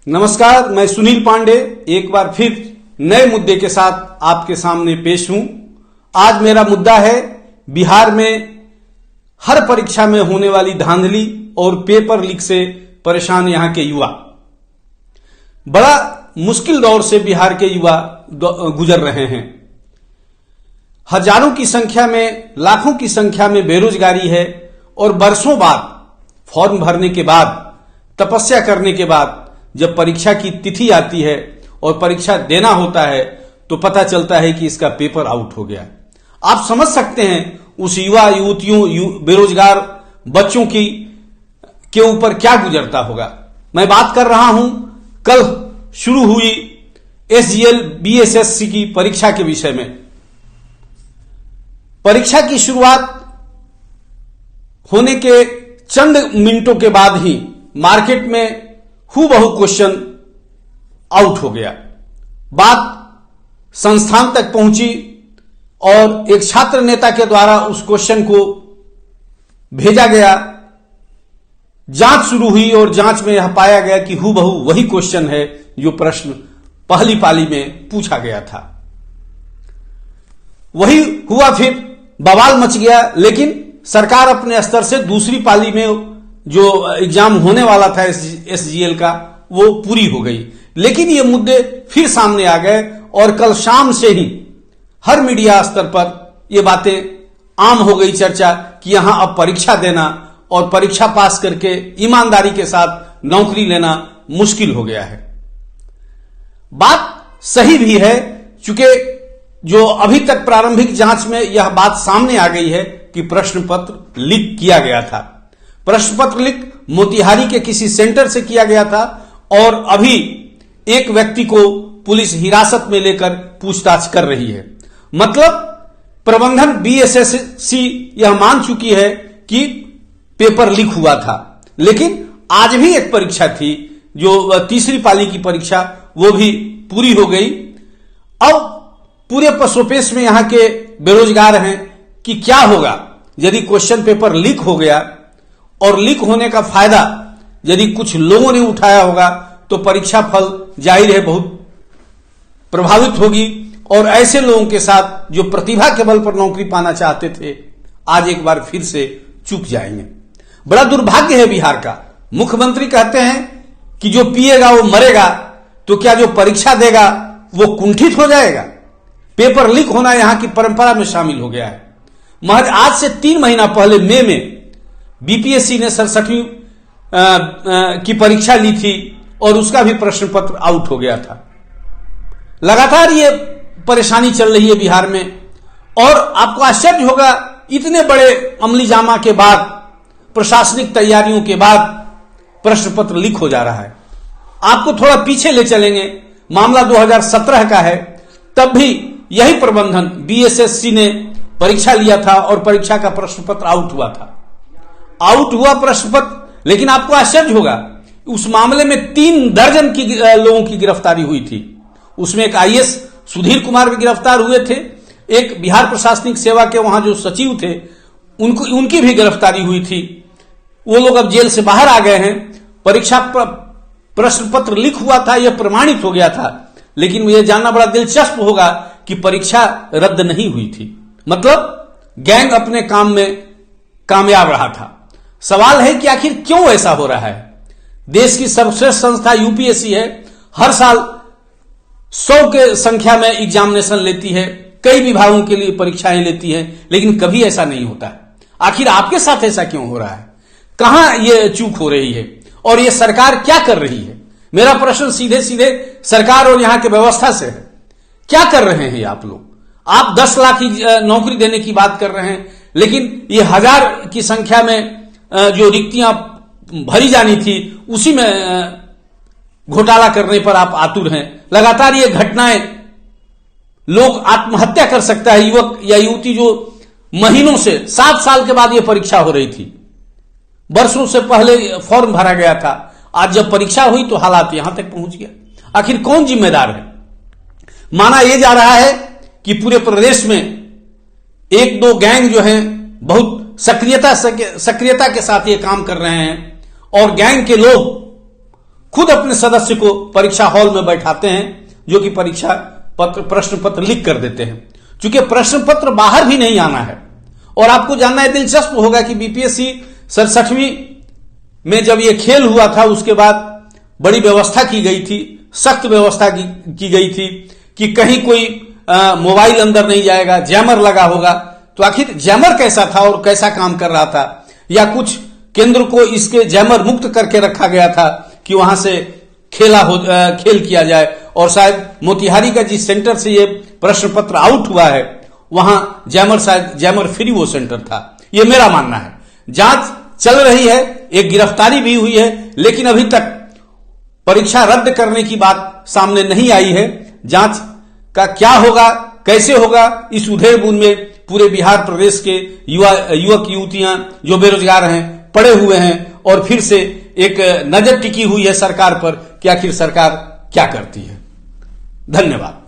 नमस्कार, मैं सुनील पांडे एक बार फिर नए मुद्दे के साथ आपके सामने पेश हूं। आज मेरा मुद्दा है बिहार में हर परीक्षा में होने वाली धांधली और पेपर लीक से परेशान यहां के युवा। बड़ा मुश्किल दौर से बिहार के युवा गुजर रहे हैं। हजारों की संख्या में, लाखों की संख्या में बेरोजगारी है और बरसों बाद, फॉर्म भरने के बाद, तपस्या करने के बाद जब परीक्षा की तिथि आती है और परीक्षा देना होता है तो पता चलता है कि इसका पेपर आउट हो गया। आप समझ सकते हैं उस युवा युवतियों, बेरोजगार बच्चों के ऊपर क्या गुजरता होगा। मैं बात कर रहा हूं कल शुरू हुई SGL BSSC की परीक्षा के विषय में। परीक्षा की शुरुआत होने के चंद मिनटों के बाद ही मार्केट में हूबहू क्वेश्चन आउट हो गया। बात संस्थान तक पहुंची और एक छात्र नेता के द्वारा उस क्वेश्चन को भेजा गया। जांच शुरू हुई और जांच में यह पाया गया कि हूबहू वही क्वेश्चन है जो प्रश्न पहली पाली में पूछा गया था। वही हुआ, फिर बवाल मच गया। लेकिन सरकार अपने स्तर से दूसरी पाली में जो एग्जाम होने वाला था SGL का, वो पूरी हो गई। लेकिन ये मुद्दे फिर सामने आ गए और कल शाम से ही हर मीडिया स्तर पर ये बातें आम हो गई चर्चा कि यहां अब परीक्षा देना और परीक्षा पास करके ईमानदारी के साथ नौकरी लेना मुश्किल हो गया है। बात सही भी है, चूंकि जो अभी तक प्रारंभिक जांच में यह बात सामने आ गई है कि प्रश्न पत्र लीक किया गया था। प्रश्न पत्र लीक मोतिहारी के किसी सेंटर से किया गया था और अभी एक व्यक्ति को पुलिस हिरासत में लेकर पूछताछ कर रही है। मतलब प्रबंधन BSSC यह मान चुकी है कि पेपर लीक हुआ था। लेकिन आज भी एक परीक्षा थी, जो तीसरी पाली की परीक्षा, वो भी पूरी हो गई। अब पूरे पसोपेश में यहां के बेरोजगार हैं कि क्या होगा यदि क्वेश्चन पेपर लीक हो गया, और लीक होने का फायदा यदि कुछ लोगों ने उठाया होगा तो परीक्षा फल जाहिर है बहुत प्रभावित होगी। और ऐसे लोगों के साथ जो प्रतिभा के बल पर नौकरी पाना चाहते थे, आज एक बार फिर से चूक जाएंगे। बड़ा दुर्भाग्य है बिहार का। मुख्यमंत्री कहते हैं कि जो पिएगा वो मरेगा, तो क्या जो परीक्षा देगा वो कुंठित हो जाएगा? पेपर लीक होना यहां की परंपरा में शामिल हो गया है। महज आज से 3 महीना पहले मई में BPSC ने 67वीं की परीक्षा ली थी और उसका भी प्रश्न पत्र आउट हो गया था। लगातार ये परेशानी चल रही है बिहार में। और आपको आश्चर्य होगा, इतने बड़े अमली जामा के बाद, प्रशासनिक तैयारियों के बाद प्रश्न पत्र लीक हो जा रहा है। आपको थोड़ा पीछे ले चलेंगे, मामला 2017 का है। तब भी यही प्रबंधन BSSC ने परीक्षा लिया था और परीक्षा का प्रश्न पत्र आउट हुआ था। आउट हुआ प्रश्न पत्र, लेकिन आपको आश्चर्य होगा, उस मामले में 3 दर्जन की लोगों की गिरफ्तारी हुई थी। उसमें एक IAS सुधीर कुमार भी गिरफ्तार हुए थे, एक बिहार प्रशासनिक सेवा के वहां जो सचिव थे उनकी भी गिरफ्तारी हुई थी। वो लोग अब जेल से बाहर आ गए हैं। परीक्षा प्रश्न पत्र लीक हुआ था, यह प्रमाणित हो गया था। लेकिन यह जानना बड़ा दिलचस्प होगा कि परीक्षा रद्द नहीं हुई थी। मतलब गैंग अपने काम में कामयाब रहा था। सवाल है कि आखिर क्यों ऐसा हो रहा है? देश की सर्वश्रेष्ठ संस्था UPSC है, हर साल 100 के संख्या में एग्जामिनेशन लेती है, कई विभागों के लिए परीक्षाएं लेती है, लेकिन कभी ऐसा नहीं होता है। आखिर आपके साथ ऐसा क्यों हो रहा है? कहां यह चूक हो रही है और यह सरकार क्या कर रही है? मेरा प्रश्न सीधे सीधे सरकार और यहां की व्यवस्था से है। क्या कर रहे हैं आप लोग? आप 10 लाख की नौकरी देने की बात कर रहे हैं, लेकिन ये 1000 की संख्या में जो रिक्तियां भरी जानी थी, उसी में घोटाला करने पर आप आतुर हैं। लगातार ये घटनाएं, लोग आत्महत्या कर सकता है, युवक या युवती जो महीनों से, 7 साल के बाद ये परीक्षा हो रही थी, वर्षों से पहले फॉर्म भरा गया था, आज जब परीक्षा हुई तो हालात यहां तक पहुंच गया। आखिर कौन जिम्मेदार है? माना यह जा रहा है कि पूरे प्रदेश में 1-2 गैंग जो हैं बहुत सक्रियता के साथ ये काम कर रहे हैं और गैंग के लोग खुद अपने सदस्य को परीक्षा हॉल में बैठाते हैं, जो कि परीक्षा पत्र प्रश्न पत्र लिख कर देते हैं। चूंकि प्रश्न पत्र बाहर भी नहीं आना है, और आपको जानना है, दिलचस्प होगा कि बीपीएससी 67वीं में जब यह खेल हुआ था, उसके बाद बड़ी व्यवस्था की गई थी, सख्त व्यवस्था की गई थी कि कहीं कोई मोबाइल अंदर नहीं जाएगा, जैमर लगा होगा। तो आखिर जैमर कैसा था और कैसा काम कर रहा था, या कुछ केंद्र को इसके जैमर मुक्त करके रखा गया था कि वहां से खेल किया जाए, और शायद मोतिहारी का जिस सेंटर से ये प्रश्न पत्र आउट हुआ है, वहां जैमर फ्री वो सेंटर था। ये मेरा मानना है। जांच चल रही है, एक गिरफ्तारी भी हुई है, लेकिन अभी तक परीक्षा रद्द करने की बात सामने नहीं आई है। जांच का क्या होगा, कैसे होगा, इस उधेड़-बुन में पूरे बिहार प्रदेश के युवक युवतियां जो बेरोजगार हैं, पड़े हुए हैं, और फिर से एक नजर टिकी हुई है सरकार पर कि आखिर सरकार क्या करती है। धन्यवाद।